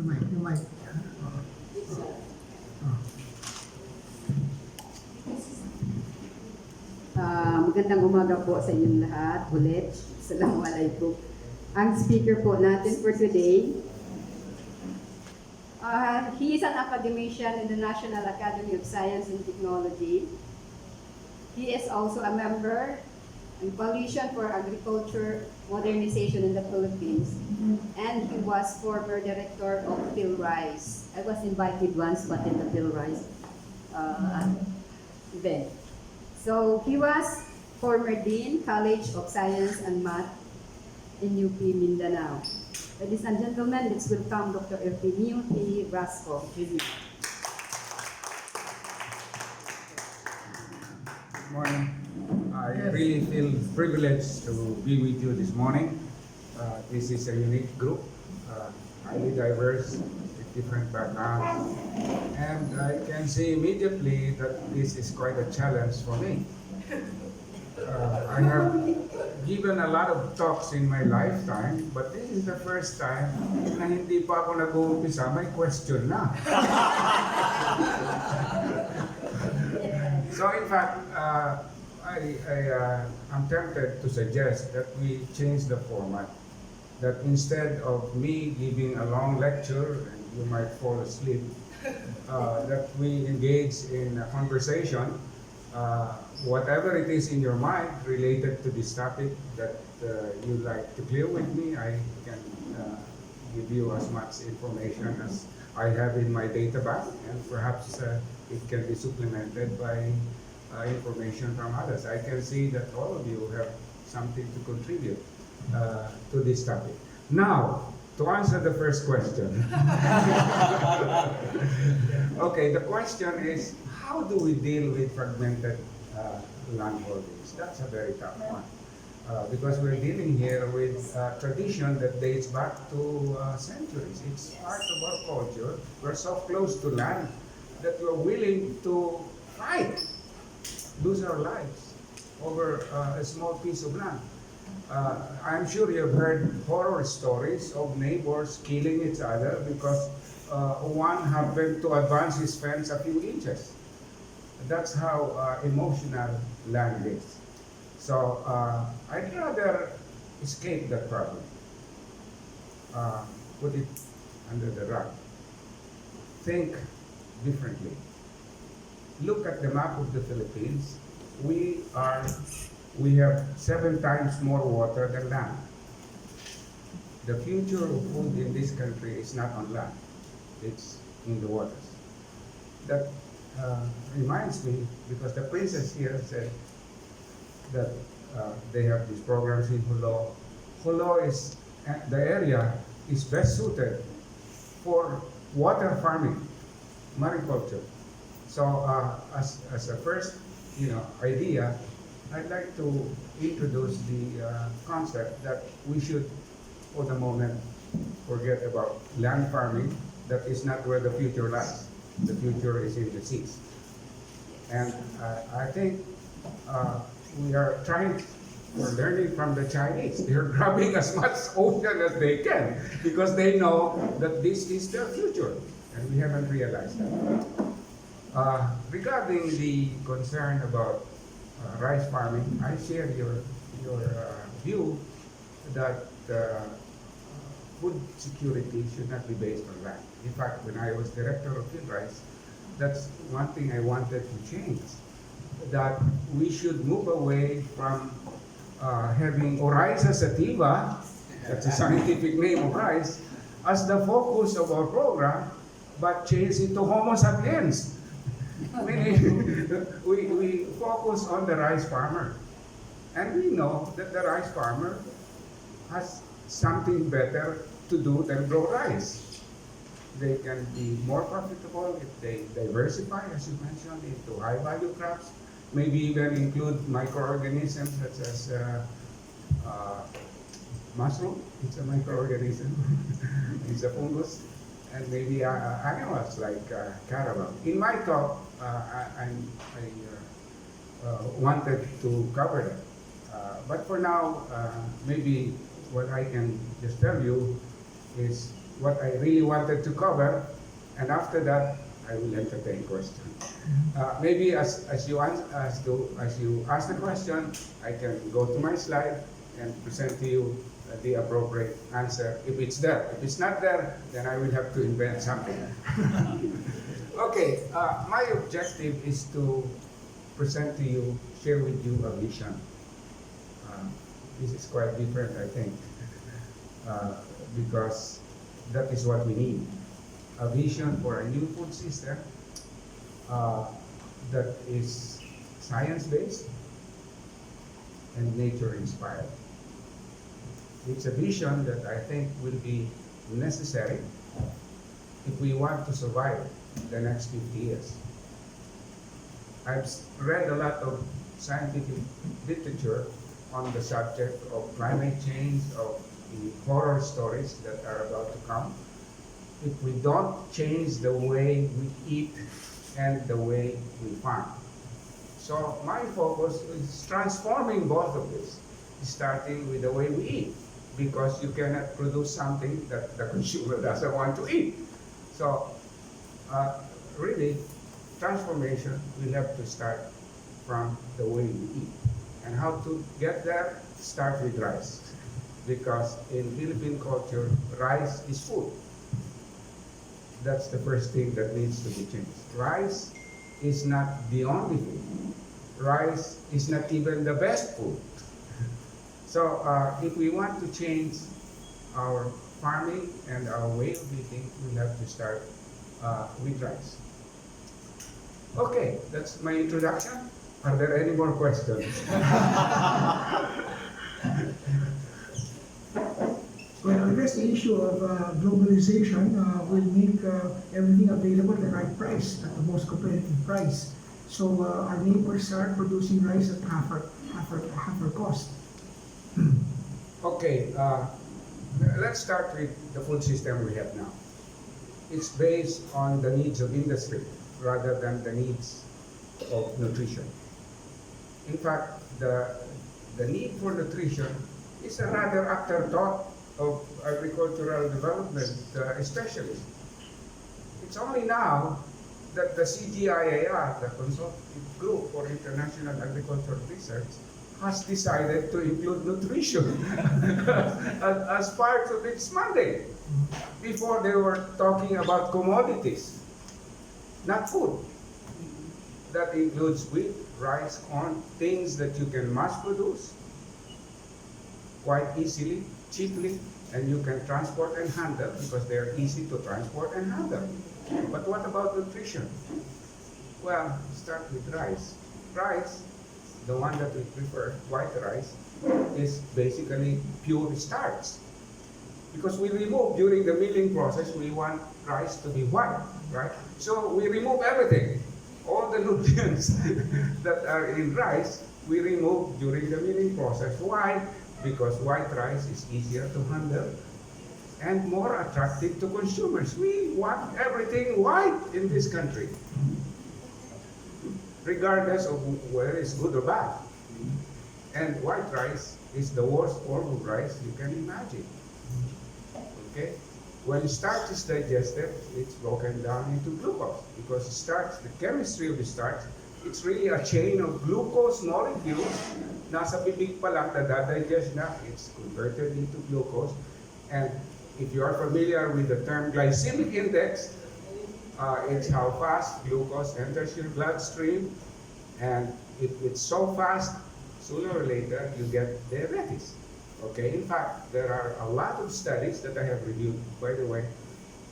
Yung mic. Magandang umaga po sa inyong lahat. Ulit, Assalamualaikum. Ang speaker po natin for today, he is an academician in the National Academy of Science and Technology. He is also a member in Coalition for Agriculture Modernization in the Philippines. And he was former director of PhilRice. I was invited once, but in the PhilRice event. So he was former Dean, College of Science and Math in UP Mindanao. Ladies and gentlemen, let's welcome Dr. Eufemio T. Rasco. Good morning. I really feel privileged to be with you this morning. This is a unique group, highly diverse, with different backgrounds. And I can see immediately that this is quite a challenge for me. I have given a lot of talks in my lifetime, but this is the first time na hindi pa ako nag-uumpisa, may question na. So in fact, I'm tempted to suggest that we change the format. That instead of me giving a long lecture, and you might fall asleep, that we engage in a conversation. Whatever it is in your mind related to this topic that you'd like to clear with me, I can give you as much information as I have in my data bank, and perhaps it can be supplemented by information from others. I can see that all of you have something to contribute to this topic. Now, to answer the first question. Okay, the question is, how do we deal with fragmented land holdings? That's a very tough one. Because we're dealing here with a tradition that dates back to centuries. It's part of our culture. We're so close to land that we're willing to fight, lose our lives over a small piece of land. I'm sure you've heard horror stories of neighbors killing each other because one happened to advance his fence a few inches. That's how emotional land is. So I'd rather escape that problem, put it under the rug, think differently. Look at the map of the Philippines. We have 7 times more water than land. The future of food in this country is not on land, it's in the waters. That reminds me, because the princess here said that they have these programs in Hulo. Hulo is, the area is best suited for water farming, mariculture. So as a first idea, I'd like to introduce the concept that we should, for the moment, forget about land farming. That is not where the future lies. The future is in the seas. And I think we're learning from the Chinese. They're grabbing as much ocean as they can because they know that this is their future. And we haven't realized that. Regarding the concern about rice farming, I share your view that food security should not be based on land. In fact, when I was director of PhilRice, that's one thing I wanted to change. That we should move away from having Oryza sativa, that's the scientific name of rice, as the focus of our program, but change it to Homo sapiens. Meaning, we focus on the rice farmer. And we know that the rice farmer has something better to do than grow rice. They can be more profitable if they diversify, as you mentioned, into high-value crops, maybe even include microorganisms such as mushroom. It's a microorganism. It's a fungus. And maybe animals like caravel. In my talk, I wanted to cover that. But for now, maybe what I can just tell you is what I really wanted to cover, and after that, I will entertain questions. Maybe as you ask the question, I can go to my slide and present to you the appropriate answer if it's there. If it's not there, then I will have to invent something. Okay, my objective is to present to you, share with you a vision. This is quite different, I think, because that is what we need. A vision for a new food system that is science-based and nature-inspired. It's a vision that I think will be necessary if we want to survive the next 50 years. I've read a lot of scientific literature on the subject of climate change, of the horror stories that are about to come. If we don't change the way we eat and the way we farm. So my focus is transforming both of this, starting with the way we eat, because you cannot produce something that the consumer doesn't want to eat. So really, transformation will have to start from the way we eat. And how to get there? Start with rice. Because in Philippine culture, rice is food. That's the first thing that needs to be changed. Rice is not the only food. Rice is not even the best food. So if we want to change our farming and our way of eating, we have to start with rice. Okay, that's my introduction. Are there any more questions? Well, I guess the issue of globalization will make everything available at the right price, at the most competitive price. So our neighbors are producing rice at half our cost. Okay, let's start with the food system we have now. It's based on the needs of industry rather than the needs of nutrition. In fact, the need for nutrition is a rather afterthought of agricultural development specialists. It's only now that the CGIAR, the Consultative Group for International Agricultural Research, has decided to include nutrition as part of its mandate. Before they were talking about commodities, not food. That includes wheat, rice, corn, things that you can mass produce quite easily, cheaply, and you can transport and handle because they are easy to transport and handle. But what about nutrition? Well, start with rice. Rice, the one that we prefer, white rice, is basically pure starch. Because we remove, during the milling process, we want rice to be white, right? So we remove everything. All the nutrients that are in rice, we remove during the milling process. Why? Because white rice is easier to handle and more attractive to consumers. We want everything white in this country, regardless of whether it's good or bad. And white rice is the worst form of rice you can imagine. Okay? When starch is digested, it's broken down into glucose, because starch, the chemistry of the starch, it's really a chain of glucose molecules. Nasa bibig pa lang, nadadigest na, it's converted into glucose. And if you are familiar with the term glycemic index, it's how fast glucose enters your bloodstream. And if it's so fast, sooner or later, you get diabetes. Okay, in fact, there are a lot of studies that I have reviewed. By the way,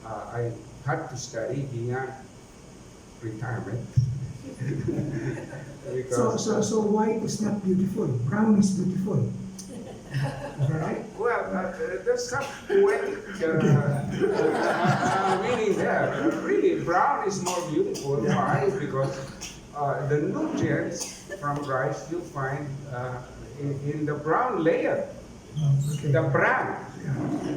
I had to study beyond retirement. So white is not beautiful. Brown is beautiful. Is that right? Well, there's some poetic meaning there. Really, brown is more beautiful. Why? Because the nutrients from rice you find in the brown layer. Okay. The bran.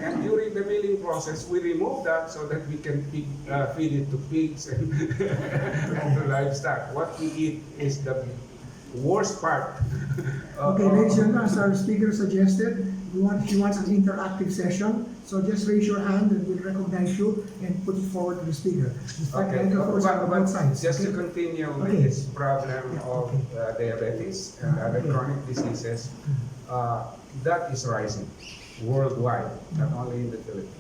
And during the milling process, we remove that so that we can feed it to pigs and to livestock. What we eat is the worst part. Okay, ladies and gentlemen, as our speaker suggested, he wants an interactive session. So just raise your hand and we'll recognize you and put it forward to the speaker. In fact, Okay, microphones are on both sides. just to Okay? continue with Okay. this problem of diabetes and other Okay. chronic diseases, that is rising worldwide, not only in the Philippines.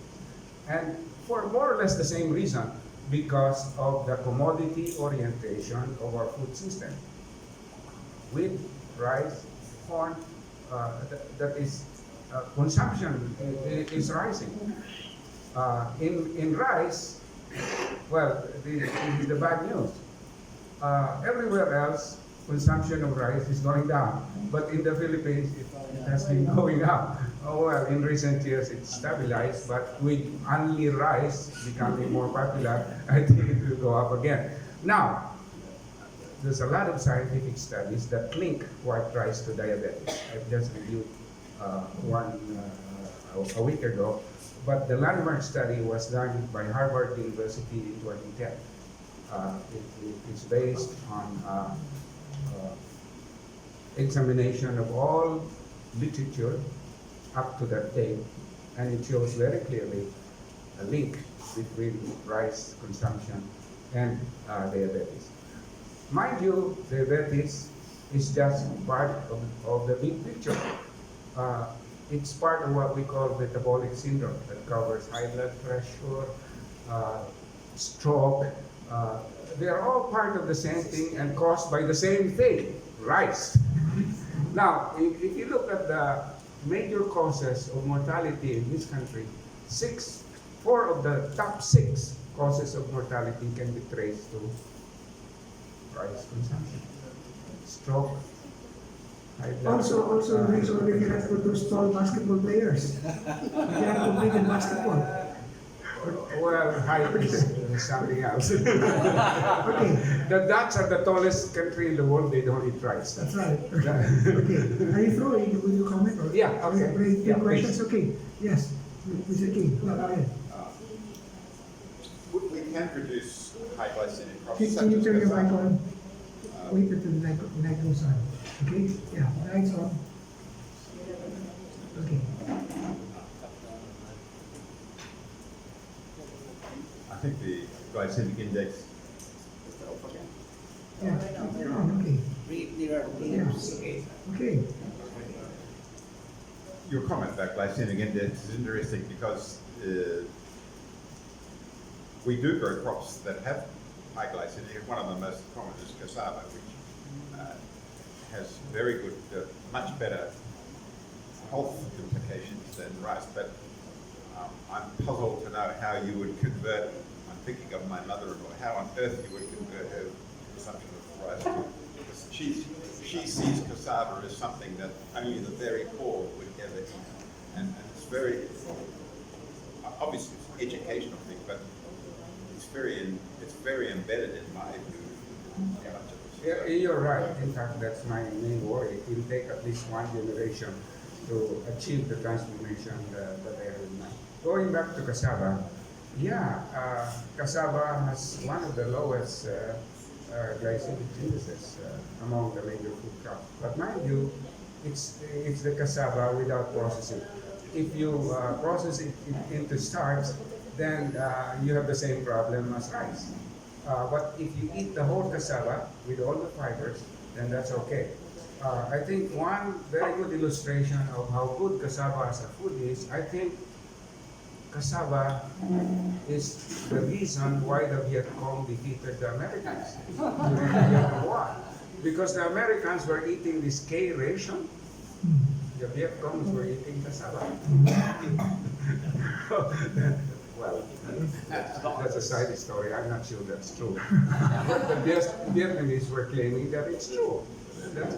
And for more or less the same reason, because of the commodity orientation of our food system. Wheat, rice, corn, that is consumption is rising. In rice, well, this is the bad news. Everywhere else, consumption of rice is going down, but in the Philippines, it has been going up. Oh well, in recent years it's stabilized, but with only rice becoming more popular, I think it will go up again. Now, there's a lot of scientific studies that link white rice to diabetes. I've just reviewed one a week ago, but the landmark study was done by Harvard University in 2010. It's based on examination of all literature up to that date, and it shows very clearly a link between rice consumption and diabetes. Mind you, diabetes is just part of the big picture. It's part of what we call metabolic syndrome that covers high blood pressure, stroke. They are all part of the same thing and caused by the same thing, rice. Now, if you look at the major causes of mortality in this country, four of the top 6 causes of mortality can be traced to rice consumption. Stroke, high blood Also the reason why we cannot produce tall basketball players. We cannot compete in basketball. Well, height is something else. Okay, The Dutch are the tallest country in the world. They don't eat rice. that's right. Okay, are you through? Will you comment? Or Yeah, okay. Great Yeah, questions. Okay, yes, Mr. King. Go ahead. We can produce high glycemic crops. Can you turn your mic cassava. on? Wait until the mic goes on. Okay? Yeah, mic's on. Okay. I think the glycemic index. Yeah, you're on. Okay. Yeah. Okay. Your comment about glycemic index is interesting because we do grow crops that have high glycemic. One of the most common is cassava, which has very good, much better health implications than rice. But I'm puzzled to know how you would convert. I'm thinking of my mother-in-law. How on earth you would convert her consumption of rice? Because she sees cassava as something that only the very poor would ever eat, and it's very obviously it's an educational thing, but it's very embedded in my view. Yeah, you're right. In fact, that's my main worry. It will take at least one generation to achieve the transformation that I have in mind. Going back to cassava, cassava has one of the lowest glycemic indices among the major food crops. But mind you, it's the cassava without processing. If you process it into starch, then you have the same problem as rice. But if you eat the whole cassava with all the fibers, then that's okay. I think one very good illustration of how good cassava as a food is, I think cassava is the reason why the Viet Cong defeated the Americans during the Vietnam War. Because the Americans were eating this K ration, the Viet Congs were eating cassava. Well, that's a side story. I'm not sure that's true. But the Vietnamese were claiming that it's true. That's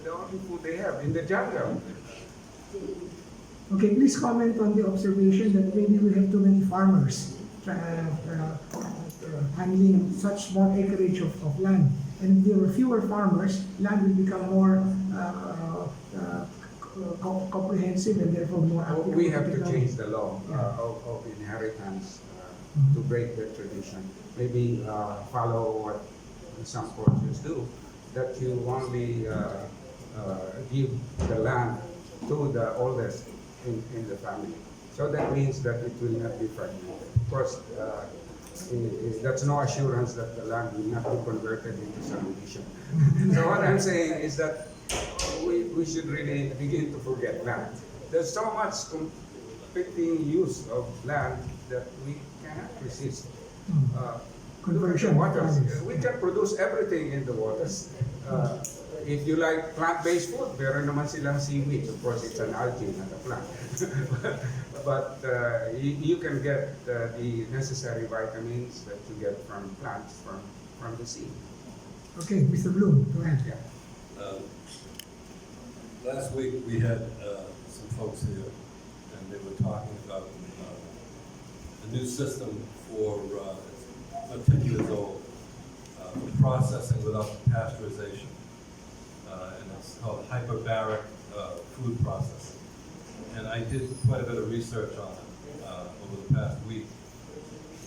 the only food they have in the jungle. Okay, please comment on the observation that maybe we have too many farmers handling such small acreage of land. And if there were fewer farmers, land will become more comprehensive and therefore more applicable. We have to technology. change the law of inheritance to break that tradition. Maybe follow what some cultures do, that you only give the land to the oldest in the family. So that means that it will not be fragmented. Of course, that's no assurance that the land will not be converted into subdivision. So what I'm saying is that we should really begin to forget land. There's so much conflicting use of land that we cannot resist. Conversion. Waters. We can produce everything in the waters. If you like plant-based food, meron naman silang seaweed. Of course, it's an algae, not a plant. but you can get the necessary vitamins that you get from plants from the sea. Okay, Mr. Bloom, go ahead. Yeah. Last week we had some folks here, and they were talking about a new system for about 10 years old, for processing without pasteurization, and it's called hyperbaric food processing. And I did quite a bit of research on it over the past week,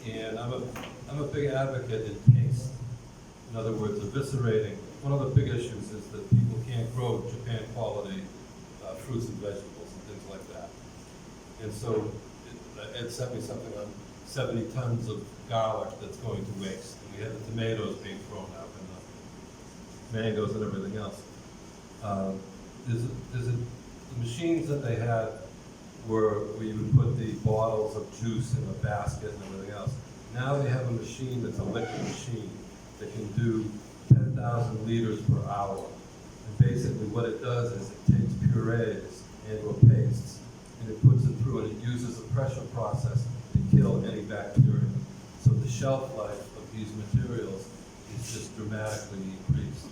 and I'm a big advocate in taste. In other words, eviscerating. One of the big issues is that people can't grow Japan quality fruits and vegetables and things like that. And so Ed sent me something on 70 tons of garlic that's going to waste. And we had the tomatoes being thrown out and the mangoes and everything else. The machines that they had were where you would put the bottles of juice in a basket and everything else. Now they have a machine that's a liquid machine that can do 10,000 liters per hour. And basically what it does is it takes purees and or pastes and it puts it through and it uses a pressure process to kill any bacteria. So the shelf life of these materials is just dramatically increased.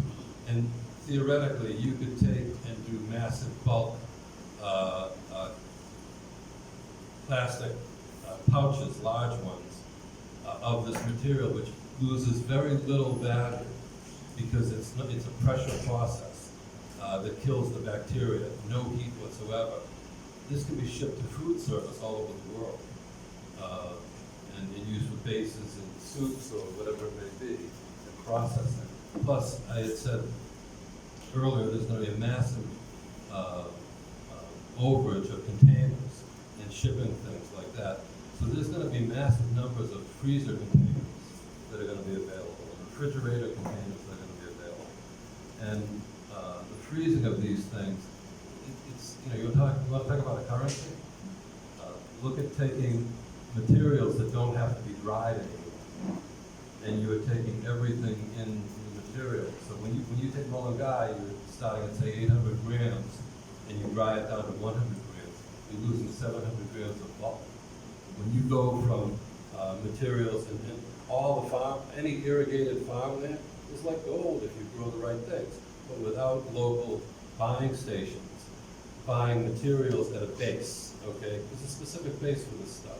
And theoretically, you could take and do massive bulk plastic pouches, large ones, of this material, which loses very little value because it's a pressure process that kills the bacteria, no heat whatsoever. This can be shipped to food service all over the world and used for bases in soups or whatever it may be, and processing. Plus, I had said earlier, there's going to be a massive overage of containers and shipping things like that. So there's going to be massive numbers of freezer containers that are going to be available, and refrigerator containers that are going to be available. And the freezing of these things, you want to talk about a currency? Look at taking materials that don't have to be dried anymore, and you are taking everything in the material. So when you take Mulungai, you're starting at say 800 grams, and you dry it down to 100 grams. You're losing 700 grams of bulk. When you go from materials and all the farm, any irrigated farmland is like gold if you grow the right things. But without local buying stations, buying materials at a base, okay? There's a specific base for this stuff.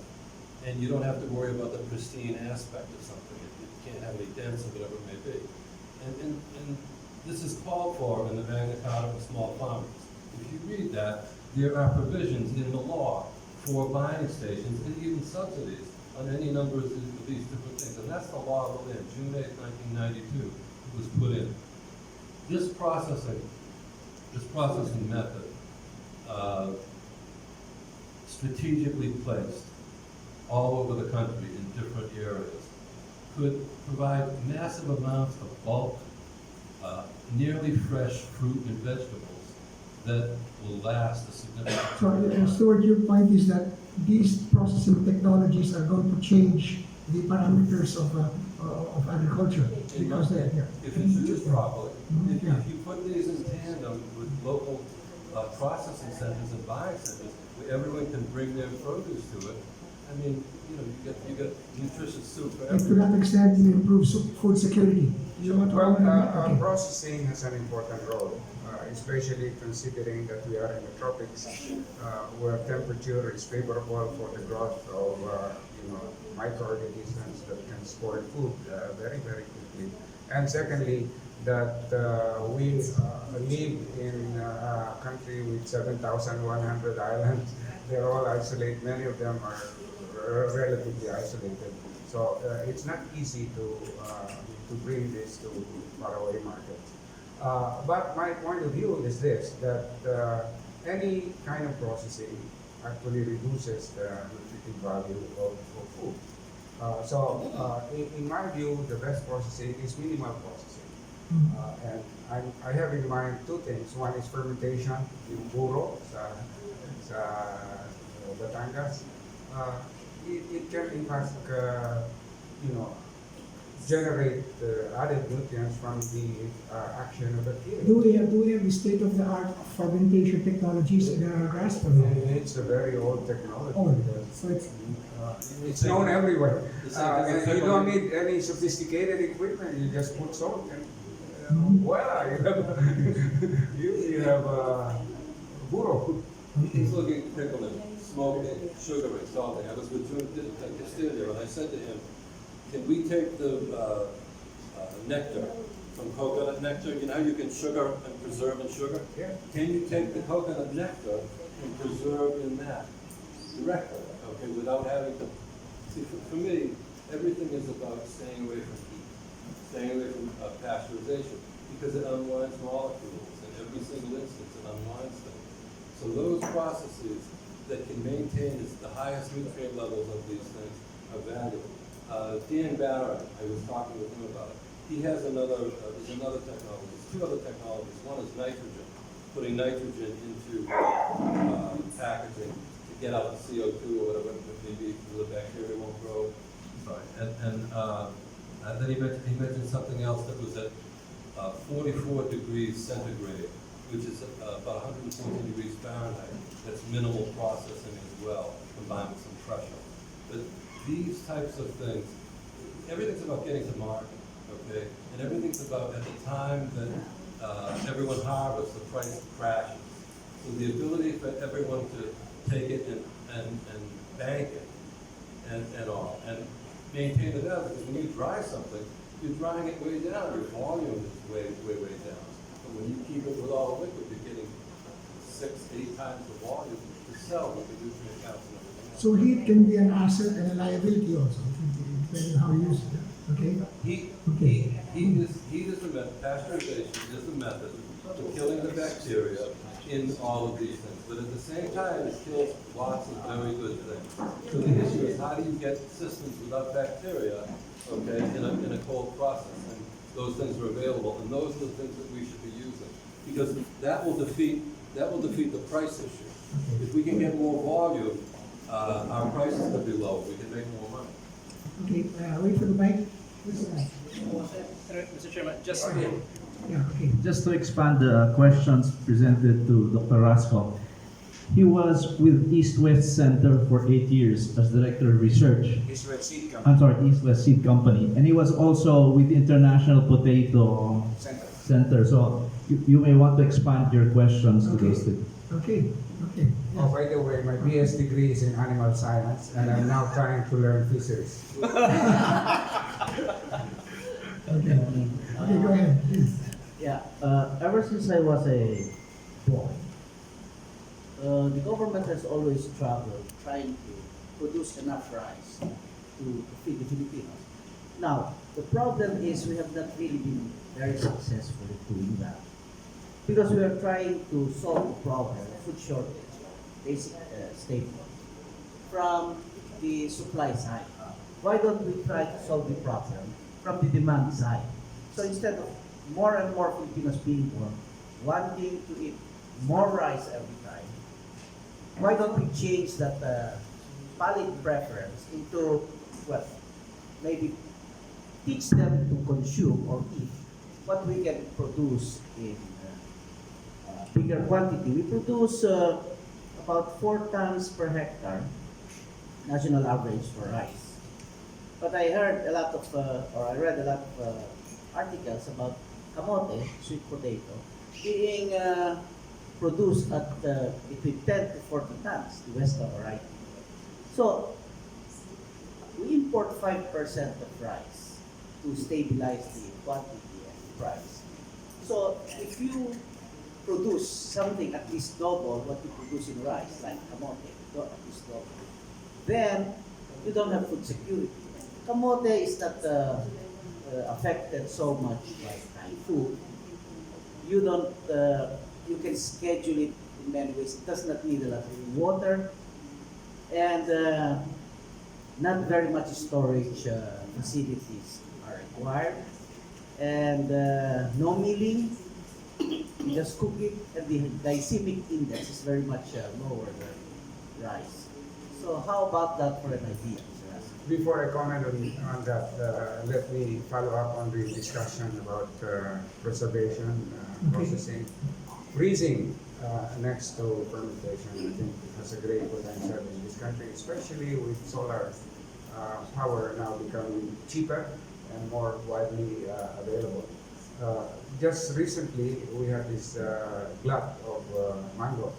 And you don't have to worry about the pristine aspect of something. It can't have any dents or whatever it may be. And this is called for in the Magna Carta for small farmers. If you read that, there are provisions in the law for buying stations and even subsidies on any number of these different things. And that's the law of the land. June 8, 1992, it was put in. This processing method, strategically placed all over the country in different areas, could provide massive amounts of bulk, nearly fresh fruit and vegetables that will last a significant time. So, Stuart, your point is that these processing technologies are going to change the parameters of agriculture. Because If it's used properly, if Yeah. you put these in tandem with local processing centers and buying centers, where everyone can bring their produce to it, I mean, you get nutritious soup for And to everyone. that extent, you improve food security. You want to Well, okay. processing has an important role, especially considering that we are in the tropics, where temperature is favorable for the growth of microorganisms that can spoil food very, very quickly. And secondly, that we live in a country with 7,100 islands. They're all isolated. Many of them are relatively isolated. So it's not easy to bring this to faraway markets. But my point of view is this, that any kind of processing actually reduces the nutritive value of food. In my view, the best processing is minimal processing. And I have in mind two things. One is fermentation, yung puro sa Batangas. It can in fact, generate added nutrients from the action of bacteria. Do we have the state-of-the-art fermentation technologies in Rasco? It's a very old technology. Oh, so It's known everywhere. And you don't need any sophisticated equipment. You just put salt and voila, you have burro. He's looking at pickling, smoking, sugaring, salting. I was with June Castillo, and I said to him, can we take the nectar from coconut nectar? You know how you can sugar and preserve in sugar? Yeah. Can you take the coconut nectar and preserve in that directly, okay, without having to... See, for me, everything is about staying away from heat, staying away from pasteurization, because it unwinds molecules. In every single instance, it unwinds them. So those processes that can maintain the highest nutrient levels of these things are valuable. Dan Barron, I was talking with him about it. He has there's another technology, there's two other technologies. One is nitrogen, putting nitrogen into packaging to get out CO2 or whatever, maybe the bacteria won't grow. Sorry. And then he mentioned something else that was at 44 degrees centigrade, which is about 120 degrees Fahrenheit. That's minimal processing as well, combined with some pressure. But these types of things, everything's about getting to market, okay? And everything's about, at the time that everyone harvests, the price crashes. So the ability for everyone to take it and bank it and all, and maintain the value, because when you dry something, you're drying it way down, your volume is way down. But when you keep it with all the liquid, you're getting 6-8 times the volume to sell with the nutrient counts and everything else. So heat can be an asset and a liability also, depending on how you use it. Okay? Heat is the method, pasteurization is the method to killing the bacteria in all of these things. But at the same time, it kills lots of very good things. So the issue is, how do you get systems without bacteria, okay, in a cold process? And those things are available, and those are the things that we should be using, because that will defeat the price issue. If we can get more volume, our prices could be low. We can make more money. Okay, wait for the mic. Where's the mic? Mr. Chairman, Yeah, okay. just to expand the questions presented to Dr. Rasco. He was with East-West Center for 8 years as Director of Research. East-West Seed Company. I'm sorry, East-West Seed Company. And he was also with International Potato Center. So you may want to expand your questions to those things. Okay. Oh, by the way, my BS degree is in animal science, and I'm now trying to learn fisheries. Okay, go ahead, please. Yeah, ever since I was a boy, the government has always struggled trying to produce enough rice to feed the Filipinos. Now, the problem is we have not really been very successful in doing that, because we are trying to solve the problem of food shortage, basic staple, from the supply side. Why don't we try to solve the problem from the demand side? So instead of more and more Filipinos being born, wanting to eat more rice every time, why don't we change that palate preference into, well, maybe teach them to consume or eat what we can produce in bigger quantity. We produce about 4 tons per hectare, national average for rice. But I heard a lot of, or I read a lot of articles about kamote, sweet potato, being produced at between 10 to 40 tons, the Western variety. So, we import 5% of rice to stabilize the quantity and the price. So, if you produce something at least double what you produce in rice, like kamote, at least double, then you don't have food security. Kamote is not affected so much by typhoon, you don't, you can schedule it in many ways. It does not need a lot of water, and not very much storage facilities are required, and no milling. You just cook it, and the glycemic index is very much lower than rice. So how about that for an idea, Mr. Rasco? Before I comment on that, let me follow up on the discussion about preservation, processing, freezing next to fermentation. I think it has a great potential in this country, especially with solar power now becoming cheaper and more widely available. Just recently, we had this glut of mango.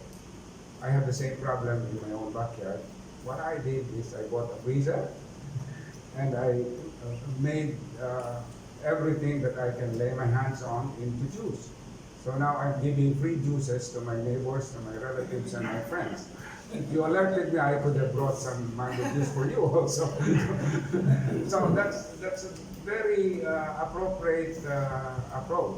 I have the same problem in my own backyard. What I did is I bought a freezer and I made everything that I can lay my hands on into juice. So now I'm giving free juices to my neighbors, to my relatives, and my friends. If you alerted me, I could have brought some mango juice for you also. So that's a very appropriate approach,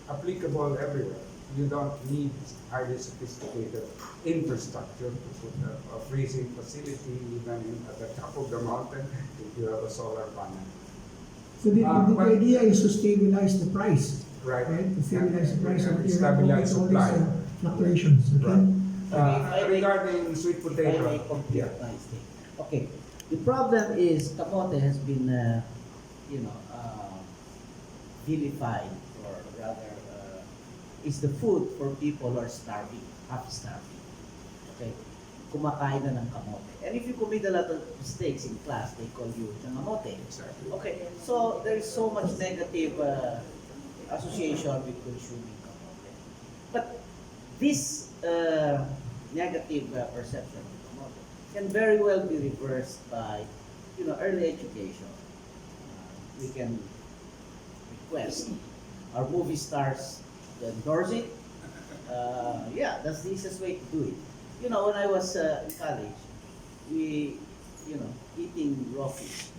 applicable everywhere. You don't need highly sophisticated infrastructure to put a freezing facility even at the top of the mountain if you have a solar panel. So the But- idea is to stabilize the price, Right. right? To stabilize the price And of stabilize all these supply. fluctuations, okay? Right. Regarding sweet If I potato, may complete my statement. Okay, the problem is kamote has been, vilified, or rather, is the food for people who are starving, half starving. Okay, kumakain na ng kamote. And if you commit a lot of mistakes in class, they call you kamote. exactly. Okay, so there is so much negative association with consuming kamote. But this negative perception of kamote can very well be reversed by, early education. We can request our movie stars to endorse it. Yeah, that's the easiest way to do it. When I was in college, we, eating raw fish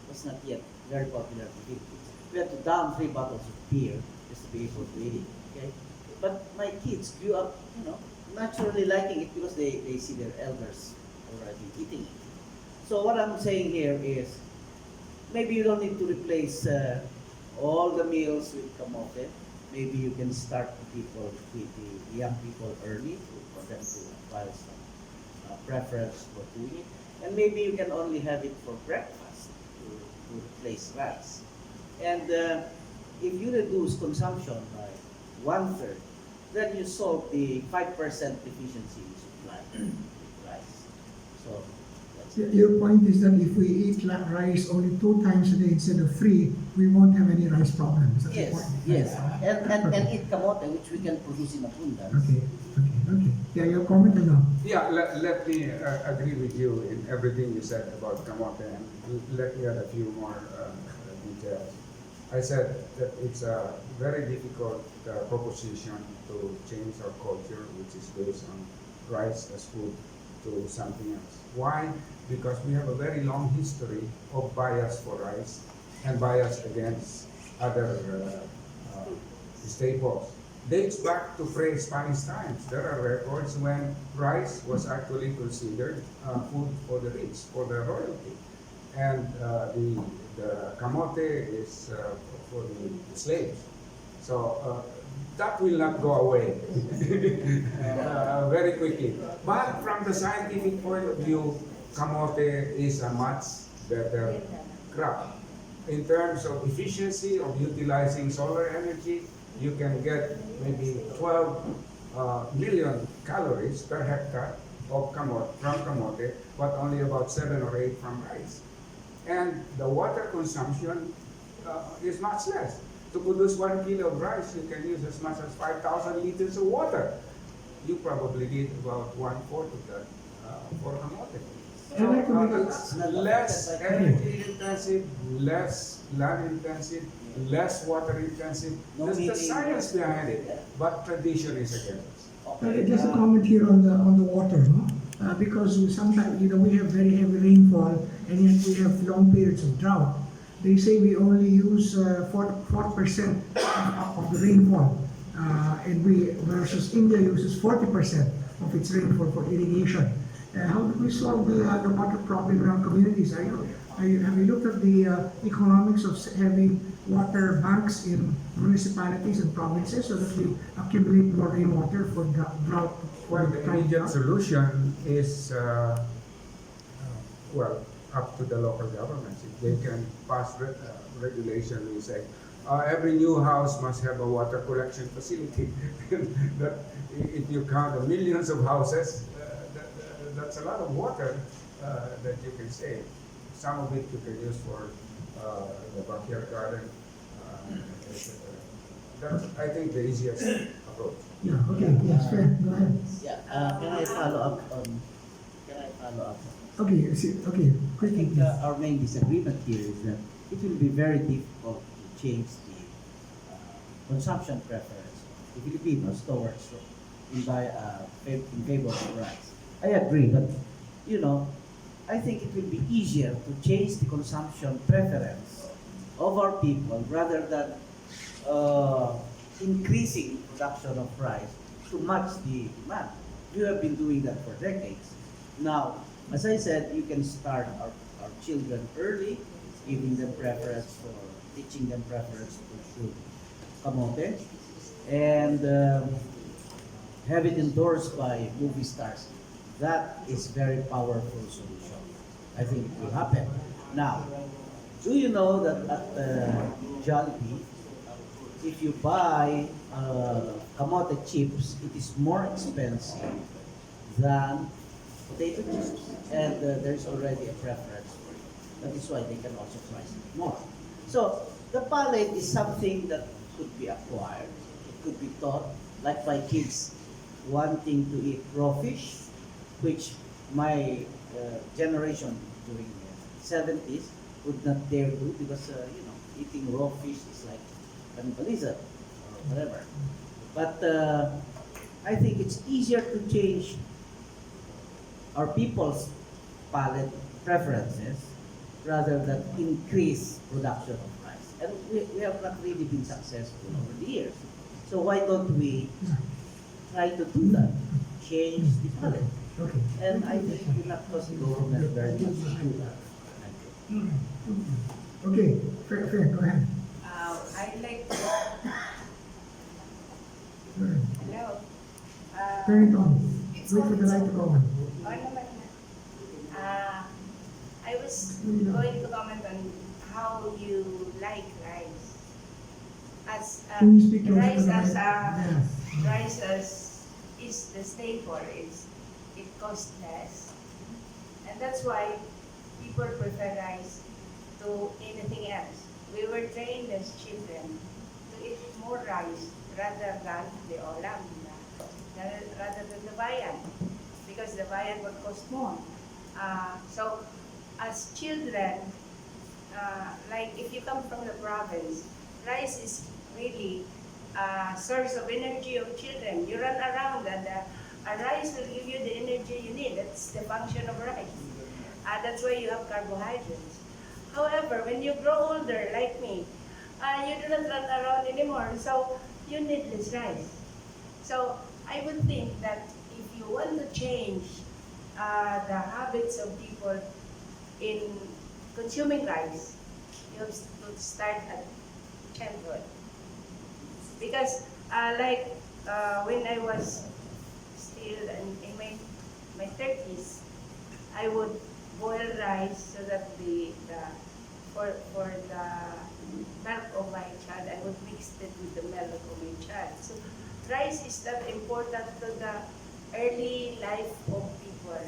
was not yet very popular in the Philippines. We had to down 3 bottles of beer just to be able to eat it. Okay, but my kids grew up, naturally liking it because they see their elders already eating it. So what I'm saying here is, maybe you don't need to replace all the meals with kamote. Maybe you can start the young people early for them to acquire some preference for doing it. And maybe you can only have it for breakfast to replace rice. And if you reduce consumption by 1/3, then you solve the 5% deficiency in supply with rice. So that's it. Your point is that if we eat rice only 2 times a day instead of 3, we won't have any rice problems. That's the Yes, point. yes. And eat kamote, which we can produce in abundance. Okay. Yeah, your comment or no? Yeah, let me agree with you in everything you said about kamote, and let me add a few more details. I said that it's a very difficult proposition to change our culture, which is based on rice as food, to something else. Why? Because we have a very long history of bias for rice and bias against other staples. Dates back to pre-Spanish times. There are records when rice was actually considered food for the rich, for the royalty. And the camote is for the slaves. So that will not go away very quickly. But from the scientific point of view, camote is a much better crop. In terms of efficiency of utilizing solar energy, you can get maybe 12 million calories per hectare of from camote, but only about 7 or 8 from rice. And the water consumption is much less. To produce 1 kilo of rice, you can use as much as 5,000 liters of water. You probably need about 1/4 of that for camote. I'd like to make a- It's less energy intensive, less land intensive, less water intensive. No There's the meaning. science behind it, but tradition is against us. Just a comment here on the water, no? Because sometimes we have very heavy rainfall and yet we have long periods of drought. they say we only use 4% of the rainfall, and versus India uses 40% of its rainfall for irrigation. How do we solve the water problem in our communities? Have you looked at the economics of having water banks in municipalities and provinces so that we accumulate more rainwater for drought? Well, the immediate solution is, well, up to the local governments. If they can pass regulation, we say, every new house must have a water collection facility. That if you count the millions of houses, that's a lot of water that you can save. Some of it you can use for the backyard garden. That's, I think, the easiest approach. Yeah, okay, yes, fair, go ahead. Yeah, can I follow up on, can I follow up? Okay, okay, I quickly, think please. our main disagreement here is that it will be very difficult to change the consumption preference of the Filipinos towards in favor of rice. I agree, but you know, I think it will be easier to change the consumption preference of our people rather than increasing production of rice to match the demand. We have been doing that for decades. Now, as I said, you can start our children early, giving them preference for, teaching them preference to kamote, and have it endorsed by movie stars. That is very powerful solution. I think it will happen. Now, do you know that at Jollibee, if you buy kamote chips, it is more expensive than potato chips, and there's already a preference for it. That is why they can also price it more. So the palate is something that could be acquired. It could be taught, like my kids wanting to eat raw fish, which my generation during the 70s would not dare do because eating raw fish is like cannibalism or whatever. But I think it's easier to change our people's palate preferences rather than increase production of rice. And we have not really been successful over the years. So why don't we try to do that? Change the palate. Okay. And I think it will not cost the government very much to do that. Thank you. Okay, fair, go ahead. I'd like to, Go ahead. hello. Turn it on. Wait for the light to go on. Ano naman na? I was going to comment on how you like rice. As Can you speak closer to rice the as mic? Yes. rice as is the staple. It costs less, and that's why people prefer rice to anything else. We were trained as children to eat more rice rather than the olam, rather than the bayan, because the bayan would cost more. So, as children, like if you come from the province, rice is really a source of energy of children. You run around and rice will give you the energy you need. That's the function of rice. That's why you have carbohydrates. However, when you grow older, like me, you do not run around anymore, so you need less rice. So I would think that if you want to change the habits of people in consuming rice, you have to start at childhood. Because when I was still in my 30s, I would boil rice so that for the milk of my child, I would mix it with the milk of my child. So rice is that important to the early life of people.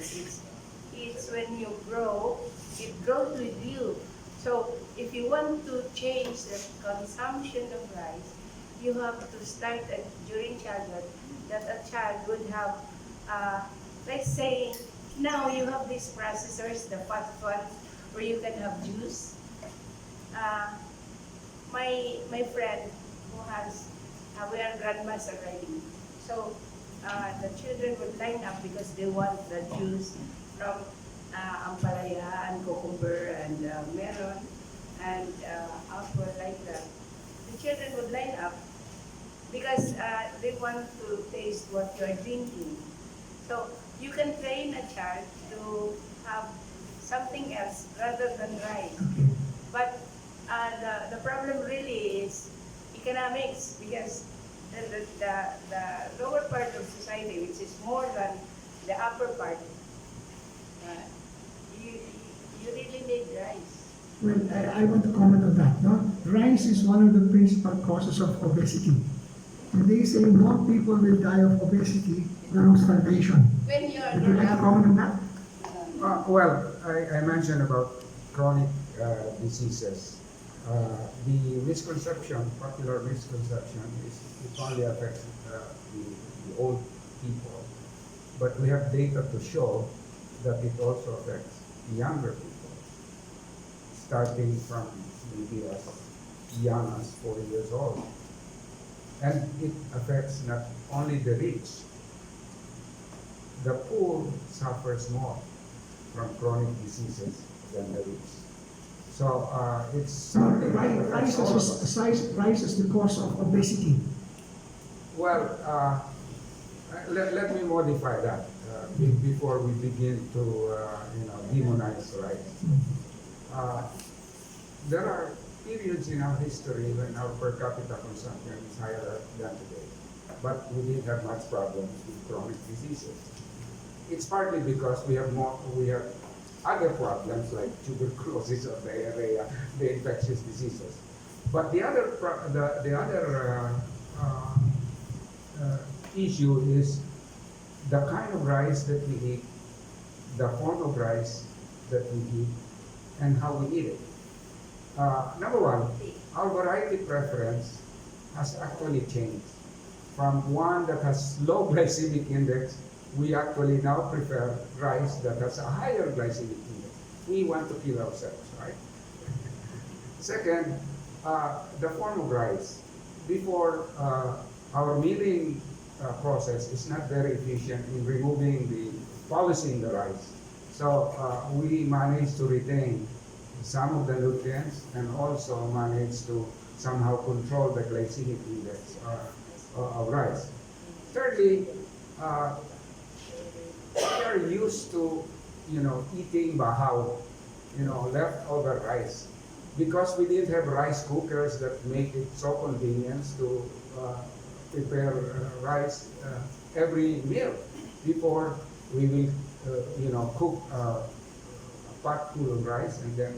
It's when you grow, it grows with you. So if you want to change the consumption of rice, you have to start during childhood, that a child would have, let's say, now you have these processors, the fast ones, where you can have juice. My friend who has, we are grandmas already. So the children would line up because they want the juice from ampalaya and cucumber and melon. and outdoor like that, the children would line up because they want to taste what you are drinking. So you can train a child to have something else rather than rice. But the problem really is economics, because the lower part of society, which is more than the upper part, you, you really need rice. Well, I want to comment on that. No? Rice is one of the principal causes of obesity. And they say more people will die of obesity than of starvation. When you are Would you like to comment on that? Well, I mentioned about chronic diseases. The misconception, popular misconception, is it only affects the old people. But we have data to show that it also affects the younger people, starting from maybe as young as 4 years old. And it affects not only the rich. The poor suffers more from chronic diseases than the rich. So it's something that affects all of us. Rice is the cause of obesity. Well, let me modify that before we begin to demonize rice. There are periods in our history when our per capita consumption is higher than today, but we didn't have much problems with chronic diseases. It's partly because we have other problems like tuberculosis or diarrhea, the infectious diseases. But the other issue is the kind of rice that we eat, the form of rice that we eat, and how we eat it. Number one, our variety preference has actually changed. From one that has low glycemic index, we actually now prefer rice that has a higher glycemic index. We want to kill ourselves, right? Second, the form of rice. Before, our milling process is not very efficient in polishing the rice. So we managed to retain some of the nutrients and also managed to somehow control the glycemic index of rice. Thirdly, we are used to, eating bahaw, leftover rice, because we didn't have rice cookers that make it so convenient to prepare rice every meal. Before, we will, cook a pot full of rice and then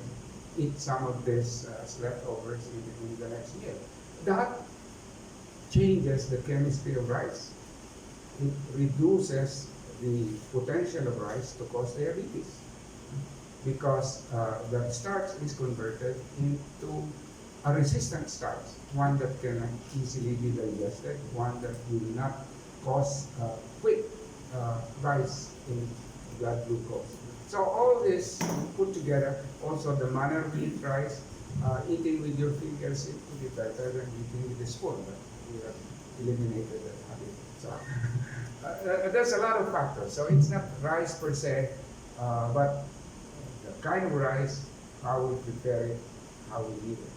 eat some of this as leftovers in the next meal. That changes the chemistry of rice. It reduces the potential of rice to cause diabetes, because the starch is converted into a resistant starch, one that can easily be digested, one that will not cause quick rise in blood glucose. So all this put together, also the manner we eat rice, eating with your fingers, it would be better than eating with a spoon, but we have eliminated that habit. So there's a lot of factors. So it's not rice per se, but the kind of rice, how we prepare it, how we eat it.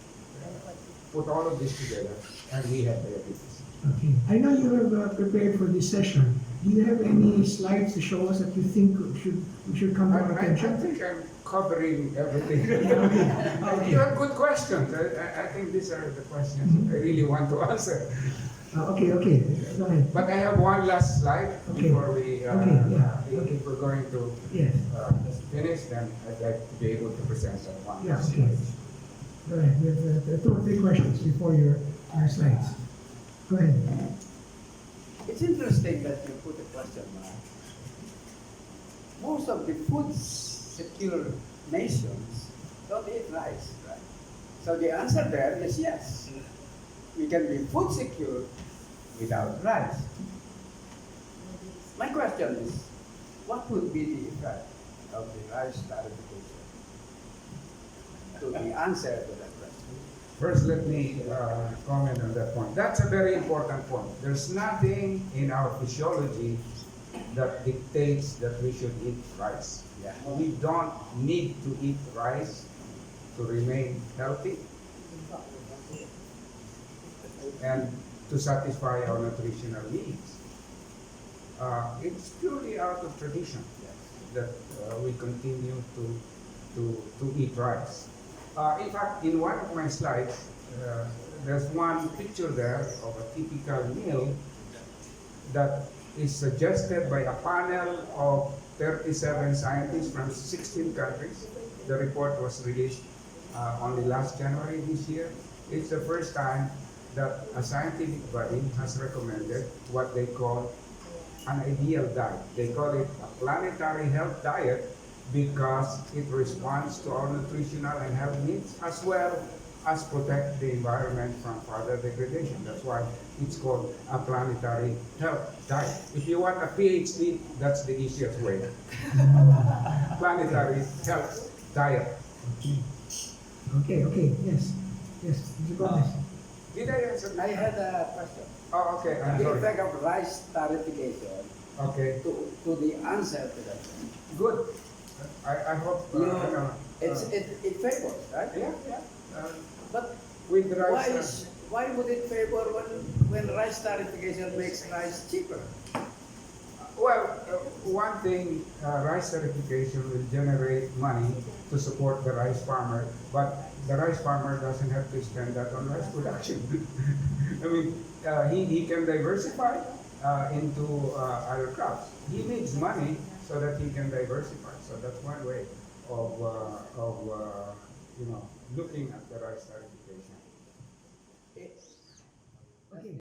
Put all of this together, and we have diabetes. Okay. I know you have prepared for this session. Do you have any slides to show us that you think should come to our I attention? think I'm covering everything. Okay. You have good questions. I think these are the questions I really want to answer. Okay. Go ahead. But I have one last slide Okay. before we, Okay. if we're going to Yes. finish, then I'd like to be able to present that one. Yeah, okay. Go ahead. We have 2 or 3 questions before your slides. Go ahead. It's interesting that you put a question mark. Most of the food secure nations don't eat rice, right? So the answer there is yes. We can be food secure without rice. My question is, what would be the effect of the rice clarification to the answer to that question? First, let me comment on that point. That's a very important point. There's nothing in our physiology that dictates that we should eat rice. Yeah. We don't need to eat rice to remain healthy and to satisfy our nutritional needs. It's purely out of tradition that we continue to eat rice. In fact, in one of my slides, there's one picture there of a typical meal that is suggested by a panel of 37 scientists from 16 countries. The report was released only last January this year. It's the first time that a scientific body has recommended what they call an ideal diet. They call it a planetary health diet because it responds to our nutritional and health needs as well as protect the environment from further degradation. That's why it's called a planetary health diet. If you want a PhD, that's the easiest way. Planetary health diet. Okay, yes. Mr. Gomez. Did I answer? I had a question. Oh, okay. I'm The sorry. effect of rice tariffication Okay. to the answer to that. Good. I hope. It favors, right? Yeah. But With the rice. why would it favor when rice tariffication makes rice cheaper? Well, one thing, rice certification will generate money to support the rice farmer, but the rice farmer doesn't have to spend that on rice production. I mean, he can diversify into other crops. He needs money so that he can diversify. So that's one way of looking at the rice certification. Okay.